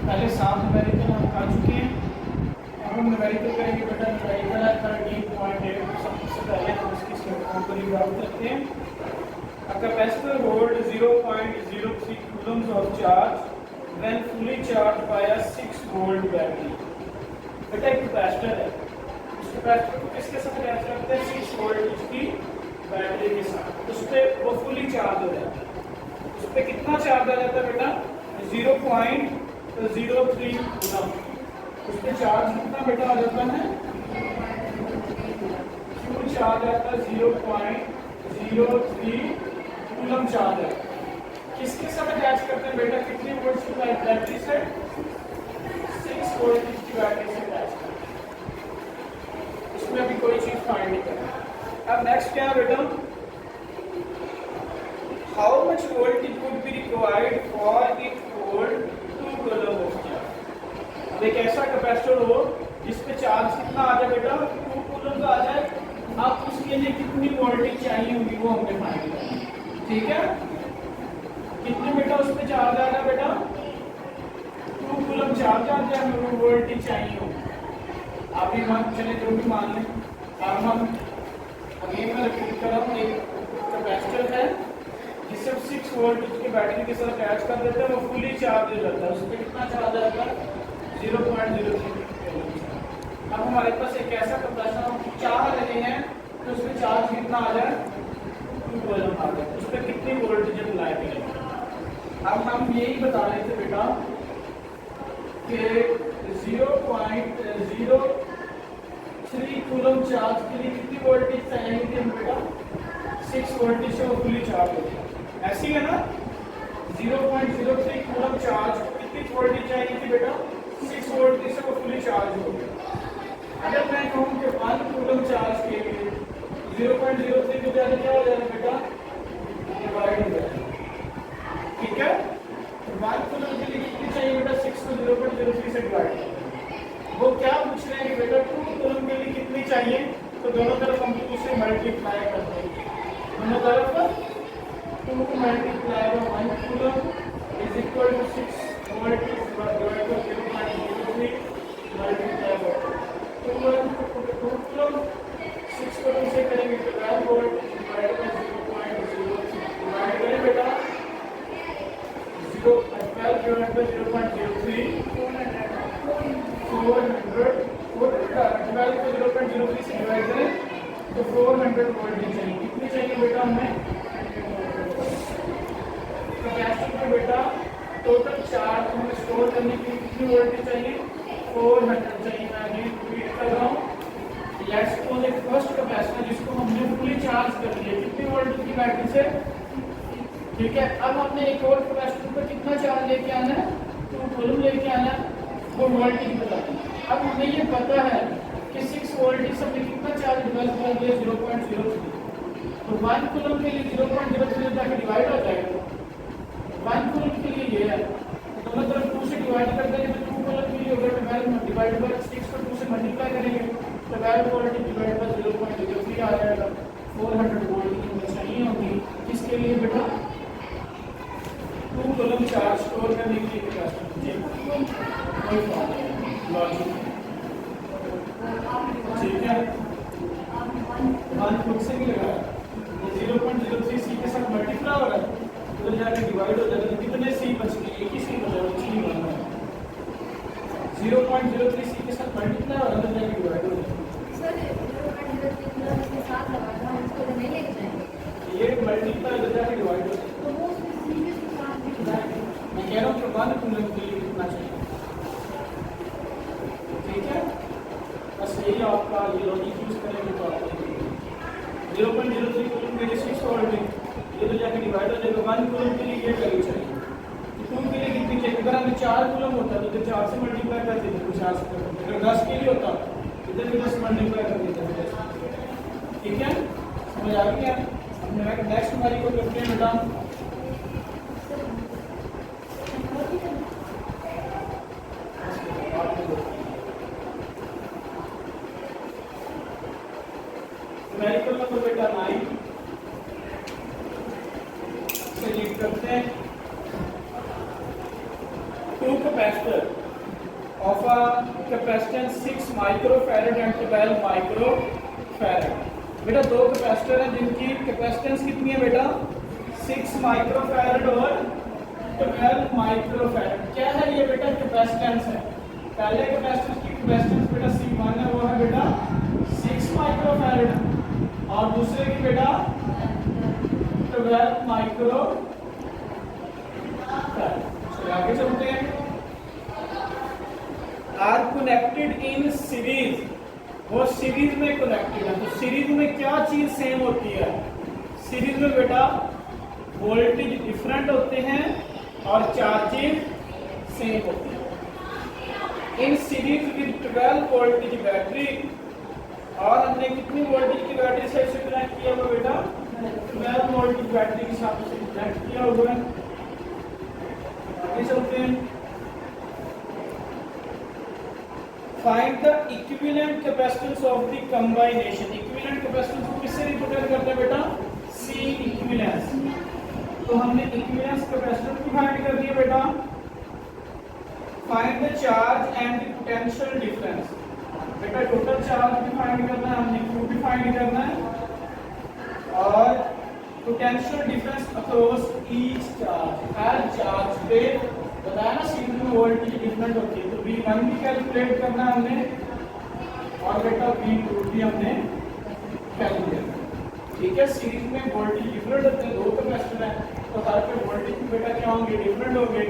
पहले 7 न्यूमेरिकल हम खा चुके हैं। अब हम न्यूमेरिकल करेंगे बेटा। न्यूमेरिकल है 13.8। सबसे पहले हम इसकी स्टेटमेंट को रीड आउट करते हैं। A capacitor holds 0.03 coulombs of charge when fully charged by a 6-volt battery। बेटा एक कैपेसिटर है, उस कैपेसिटर को किसके साथ अटैच करते हैं? 6 वोल्ट की बैटरी के साथ। उस पर वो फुली चार्ज हो जाता है। उस पर कितना चार्ज आ जाता है बेटा? 0.03 कूलम। उस पर चार्ज कितना बेटा आ जाता है? क्यू चार्ज आता है 0.03 कूलम चार्ज है। किसके साथ अटैच करते हैं बेटा? कितनी वोल्ट की बैटरी से? 6 वोल्ट की बैटरी से अटैच करते हैं। इसमें अभी कोई चीज फाइंड नहीं करना। अब नेक्स्ट क्या है बेटा? How much voltage would be required for it hold 2 coulomb of charge. अब एक ऐसा कैपेसिटर हो जिस पे चार्ज कितना आ जाए बेटा? 2 कूलम का आ जाए। अब उसके लिए कितनी वोल्टेज चाहिए होगी वो हमने फाइंड करना है। ठीक है, कितने बेटा उस पे चार्ज आ रहा बेटा? 2 कूलम चार्ज आ जाए, हमें वोल्टेज चाहिए होगी। आप भी मान चले जो भी मान लें। अब हम अगेन मैं रिपीट कर रहा हूँ, एक कैपेसिटर है जिसे 6 वोल्ट की बैटरी के साथ अटैच कर देते हैं, वो फुली चार्ज हो जाता है। उस पर कितना चार्ज आता है? 0.03। अब हमारे पास एक ऐसा कैपेसिटर हम चाह रहे हैं कि उसमें चार्ज कितना आ जाए? 2 कूलम आ जाए। उस पर कितनी वोल्टेज अप्लाई करेंगे? अब हम यही बता रहे थे बेटा कि 0.03 कूलम चार्ज के लिए कितनी वोल्टेज चाहिए थी बेटा? 6 वोल्टेज से वो फुली चार्ज हो गया। ऐसी है ना? 0.03 कूलम चार्ज को कितनी वोल्टेज चाहिए थी बेटा? 6 वोल्टेज से वो फुली चार्ज हो गया। अगर मैं कहूँ कि 1 कूलम चार्ज के लिए 0.03 की जगह क्या हो जाएगा बेटा? डिवाइड हो जाएगा। ठीक है, तो 1 कूलम के लिए कितनी चाहिए बेटा? 6 को 0.03 से डिवाइड। वो क्या पूछ रहे हैं कि बेटा 2 कूलम के लिए कितनी चाहिए? तो दोनों तरफ हम 2 से मल्टीप्लाई करते हैं। दोनों तरफ 2 multiply by 1 coulomb is equal to 6 volt divide by 0.03 multiply by 2 coulomb. 6 को 2 से करेंगे तो 12 वोल्ट डिवाइड बाय 0.03 डिवाइड करें बेटा 12 डिवाइड बाय 0.03 400 12 को 0.03 से डिवाइड करें तो 400 वोल्ट चाहिए। कितनी चाहिए बेटा हमें? कैपेसिटर में बेटा टोटल चार्ज हमें स्टोर करने के लिए कितनी वोल्टेज चाहिए? 400 चाहिए। मैं अगेन रिपीट कर रहा हूँ। लेट्स सपोज एक फर्स्ट कैपेसिटर जिसको हमने फुली चार्ज कर लिया, कितनी वोल्ट की बैटरी से? ठीक है, अब हमने एक और कैपेसिटर पर कितना चार्ज लेके आना है? 2 कूलम लेके आना है। वो वोल्टेज बता दें। अब हमें ये पता है कि 6 वोल्टेज से हमने कितना चार्ज डिवाइड कर दिया? 0.03। तो 1 कूलम के लिए 0.03 जाकर डिवाइड हो जाएगा। 1 कूलम के लिए ये है, तो दोनों तरफ 2 से डिवाइड कर देंगे तो 2 कूलम के लिए होगा 12 डिवाइड बाय 6 को 2 से मल्टीप्लाई करेंगे तो 12 वोल्ट डिवाइड बाय 0.03 आ जाएगा। 400 वोल्ट की हमें चाहिए होगी। किसके लिए बेटा? 2 कूलम चार्ज स्टोर करने के लिए लॉजिक। ठीक है, 1 खुद से भी लगा 0.03 सी के साथ मल्टीप्लाई हो रहा है, उधर जाके डिवाइड हो जाएगा तो कितने सी बच गए? एक ही सी बचा, कुछ नहीं बना है। 0.03 सी के साथ मल्टीप्लाई हो रहा है, उधर जाके डिवाइड हो जाएगा। ये मल्टीप्लाई हो जाके डिवाइड हो जाएगा। मैं कह रहा हूँ कि 1 कूलम के लिए कितना चाहिए? ठीक है, बस यही आपका ये लॉजिक यूज करेंगे तो आपको 0.03 कूलम के लिए 6 वोल्ट में ये तो जाके डिवाइड हो जाएगा। 1 कूलम के लिए ये वैल्यू चाहिए। 2 के लिए कितनी चाहिए? अगर हमें 4 कूलम होता तो 4 से मल्टीप्लाई कर देते तो 4 से करते। अगर 10 के लिए होता इधर भी 10 मल्टीप्लाई कर देते। ठीक है, समझ आ गई है? नेक्स्ट हमारी को करते हैं बेटा न्यूमेरिकल नंबर बेटा 9 से रीड करते हैं। 2 capacitor of a capacitance 6 microfarad and 12 microfarad. बेटा दो कैपेसिटर हैं जिनकी कैपेसिटेंस कितनी है बेटा 6 माइक्रोफैरड और 12 माइक्रोफैरड। क्या है ये बेटा कैपेसिटेंस है। पहले कैपेसिटेंस की कैपेसिटेंस बेटा C1 है वो है बेटा 6 माइक्रोफैरड और दूसरे की बेटा 12 माइक्रोफैरड। चलिए आगे चलते हैं। आर कनेक्टेड इन सीरीज, वो सीरीज में कनेक्टेड है। तो सीरीज में क्या चीज सेम होती है, सीरीज में बेटा वोल्टेज डिफरेंट होते हैं और चार्जेस सेम होते हैं। In series with 12 voltage battery, और हमने कितनी वोल्टेज की बैटरी से इसे कनेक्ट किया हुआ बेटा 12 वोल्टेज बैटरी के साथ इसे कनेक्ट किया हुआ है। आगे चलते हैं। Find the equivalent capacitance of the कंबाइनेशन। Equivalent capacitance को किससे रिप्रेजेंट करते हैं बेटा C इक्विवेलेंस। तो हमने इक्विवेलेंस कैपेसिटेंस को फाइंड कर दिया बेटा। Find the charge and the potential difference. बेटा टोटल चार्ज भी फाइंड करना है, हमने Q भी फाइंड करना है और potential difference across each charge. हर चार्ज पे बताया ना सीरीज में वोल्टेज डिफरेंट होती है, तो V1 भी कैलकुलेट करना है हमने और बेटा V2 भी हमने कैलकुलेट करना। ठीक है, सीरीज में वोल्टेज डिफरेंट होते हैं, दो कैपेसिटर हैं तो हर पे वोल्टेज भी बेटा क्या होंगे डिफरेंट होंगे।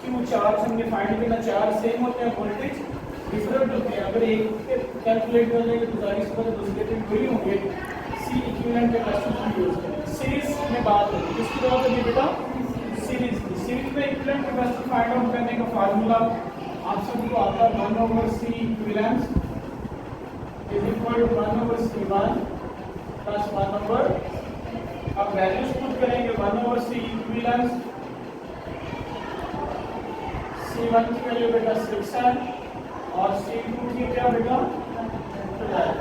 क्यों चार्ज हमने फाइंड करना, चार्ज सेम होते हैं वोल्टेज डिफरेंट होते हैं। अगर एक पे कैलकुलेट कर लेंगे तो जाहिर सी बात है दूसरे पे वही होंगे। C इक्विवेलेंट कैपेसिटेंस यूज करें। सीरीज में बात होगी किसकी बात होगी बेटा सीरीज की। सीरीज में इक्विवेलेंट कैपेसिटेंस फाइंड आउट करने का फार्मूला आप सबको आता है 1/C equivalence is equal to 1/C1 plus 1/। अब वैल्यूज पुट करेंगे 1/C इक्विवेलेंस। C1 की वैल्यू बेटा 6 है और C2 की क्या बेटा 12।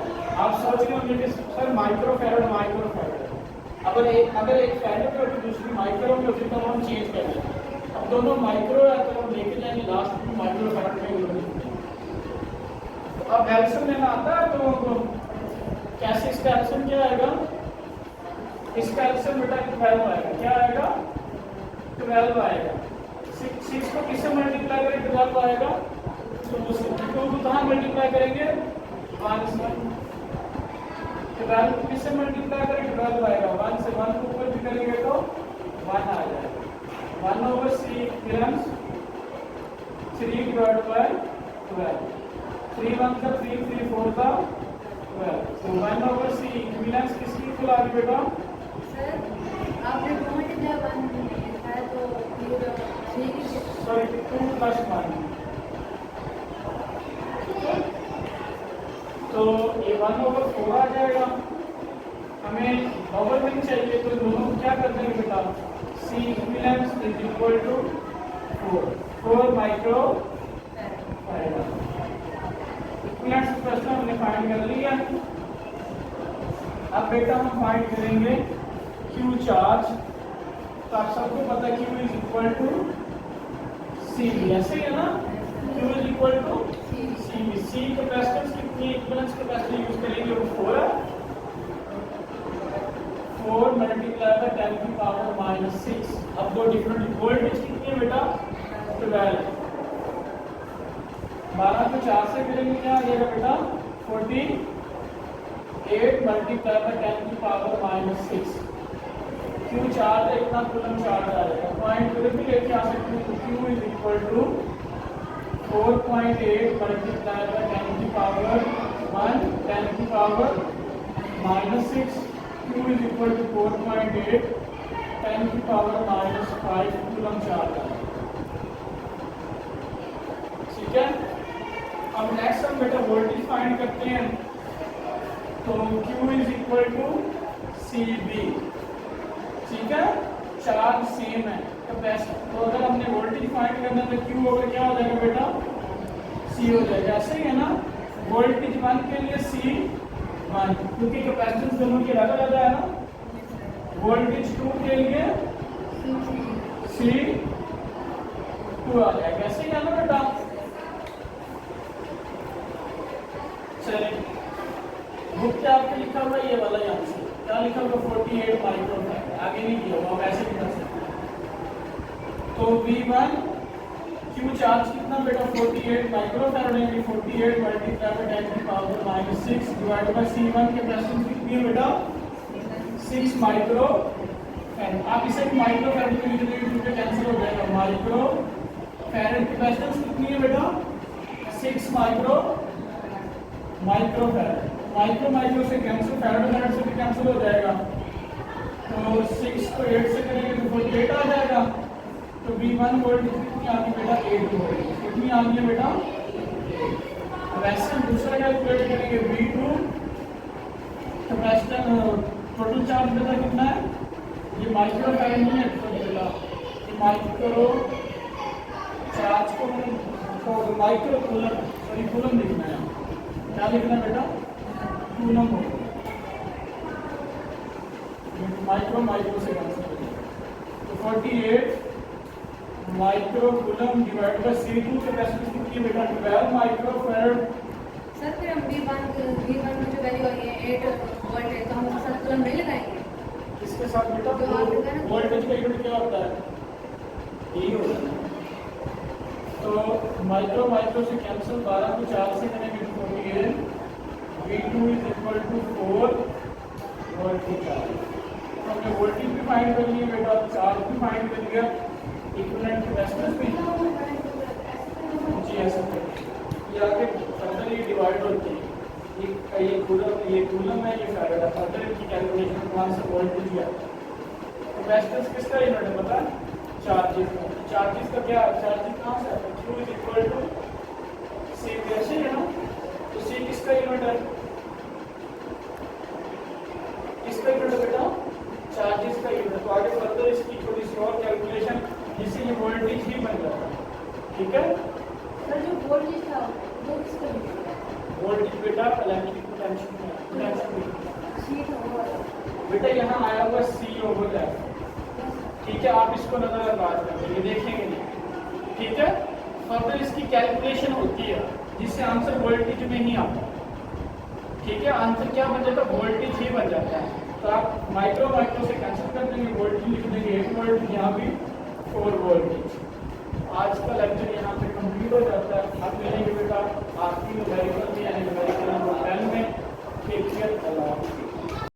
आप सोच रहे होंगे कि सर माइक्रोफैरड अगर एक फैरड में होती दूसरी माइक्रो में होती तो हम चेंज कर लेंगे। अब दोनों माइक्रो है तो हम लेके जाएंगे लास्ट में माइक्रोफैरड में यूज। तो अब एल्सियम लेना आता है तो कैसे इसका एल्सियम क्या आएगा, इसका एल्सियम बेटा 12 आएगा। क्या आएगा 12 आएगा। 6 को किससे मल्टीप्लाई करेंगे 12 आएगा, तो दूसरे को कहाँ मल्टीप्लाई करेंगे 1 से। 12 को किससे मल्टीप्लाई करेंगे 12 आएगा, 1 से 1 को ऊपर भी करेंगे तो 1 आ जाएगा। 1/C equivalence 3 divided by 12। 3 1 का 3 3 4 का 12। तो 1/C इक्विवेलेंस किसकी इक्वल आ गई बेटा सर आपने मल्टीप्लाई 1 है तो फिर 3 सॉरी 2 + 1। तो ये 1/4 आ जाएगा। हमें डबल रिंग चाहिए तो दोनों क्या कर देंगे बेटा C equivalence is equal to 4 micro farad. Equivalence का प्रश्न हमने फाइंड कर लिया। अब बेटा हम फाइंड करेंगे Q चार्ज। तो आप सबको पता है Q is equal to CV, ऐसे है ना। Q is equal to CV। C capacitance कितनी इक्विवेलेंस कैपेसिटी यूज करेंगे वो 4 है। 4 मल्टीप्लाई बाय 10 की पावर -6। अब दो डिफरेंट वोल्टेज कितनी है बेटा 12। 12 को 4 से करेंगे क्या आ जाएगा बेटा 48 मल्टीप्लाई बाय 10 की पावर -6। Q चार्ज है इतना कूलम चार्ज आ जाएगा। पॉइंट फिर भी लेके आ सकते हैं तो Q is equal to 4.8 multiply by 10 की पावर 1 10 की power -6। Q is equal to 4.8 10 की पावर -5 कूलम चार्ज आ जाएगा। ठीक है, अब नेक्स्ट हम बेटा वोल्टेज फाइंड करते हैं। तो Q is equal to CB। ठीक है, चार्ज सेम है कैपेसिटर। तो अगर हमने वोल्टेज फाइंड करना है तो Q होगा क्या हो जाएगा बेटा C हो जाएगा। ऐसे ही है ना, वोल्टेज 1 के लिए C1 क्योंकि कैपेसिटेंस दोनों की अलग अलग है ना। वोल्टेज 2 के लिए C 2 आ जाएगा। ऐसे ही है ना बेटा। चलिए बुक पे आपके लिखा हुआ ये वाला यहाँ से क्या लिखा हुआ 48 माइक्रोफैराड, आगे नहीं किया हुआ, आप ऐसे भी कर सकते हैं। तो V1 क्यू चार्ज कितना बेटा 48 माइक्रोफैराड यानी 48 मल्टीप्लाई बाय 10 की power -6 divide by C1 capacitance कितनी है बेटा 6 माइक्रोफैराड। आप इसे माइक्रोफैराड के लिए कैंसिल हो जाएगा। माइक्रोफैराड कैपेसिटेंस कितनी है बेटा 6 माइक्रोफैराड। माइक्रो से कैंसिल, फैराड से भी कैंसिल हो जाएगा। तो 6 को 8 से करेंगे तो 48 आ जाएगा। तो V1 वोल्ट कितनी आ गई बेटा 8 वोल्ट। कितनी आ गई है बेटा। वैसे हम दूसरा कैलकुलेट करेंगे V2 कैपेसिटर टोटल चार्ज बेटा कितना है, ये माइक्रो फैराड नहीं है तो बेटा ये माइक्रो चार्ज को माइक्रो कूलम सॉरी कूलम लिखना है। क्या लिखना है बेटा कूलम हो माइक्रो से कैंसिल हो जाएगा। तो 48 micro coulomb divide by C2 capacity कितनी बेटा 12 माइक्रो फैराड। सर फिर हम V1 में जो वैल्यू आई है 8 वोल्ट है तो हम उसके साथ कूलम नहीं लगाएंगे। इसके साथ बेटा वोल्टेज का यूनिट क्या होता है यही होता है। तो माइक्रो से कैंसिल 12 को 4 से करेंगे तो 48 V2 is equal to 4 volt की चार्ज। तो हमने वोल्टेज भी फाइंड कर लिया बेटा, चार्ज भी फाइंड कर लिया, इक्विवेलेंट कैपेसिटेंस भी जी ऐसा ये आगे फर्दर ये डिवाइड होती है। ये कूलम है, ये फैराड है। फर्दर की कैलकुलेशन कौन सा वोल्टेज है। कैपेसिटेंस किसका यूनिट है पता है चार्जेस का। चार्जेस का क्या चार्जेस कहाँ से आता है Q is equal to C कैसे है ना। तो C किसका यूनिट है, किसका यूनिट है बेटा चार्जेस का यूनिट। तो आगे फर्दर इसकी थोड़ी सी और कैलकुलेशन जिससे ये वोल्टेज ही बन जाता है। ठीक है सर जो वोल्टेज था वो किसका यूनिट है। वोल्टेज बेटा इलेक्ट्रिक पोटेंशियल शीट हो बेटा यहाँ आया हुआ C ओवर F। ठीक है आप इसको नजरअंदाज करेंगे देखेंगे नहीं। ठीक है फर्दर इसकी कैलकुलेशन होती है जिससे आंसर वोल्टेज में ही आता है। ठीक है आंसर क्या बन जाता है वोल्टेज ही बन जाता है। तो आप माइक्रो से कैंसिल कर देंगे, वोल्टेज लिख देंगे 8 वोल्ट, यहाँ भी 4 वोल्टेज। आज का लेक्चर यहाँ पे कंप्लीट हो जाता है। अब मिलेंगे बेटा आपकी न्यूमेरिकल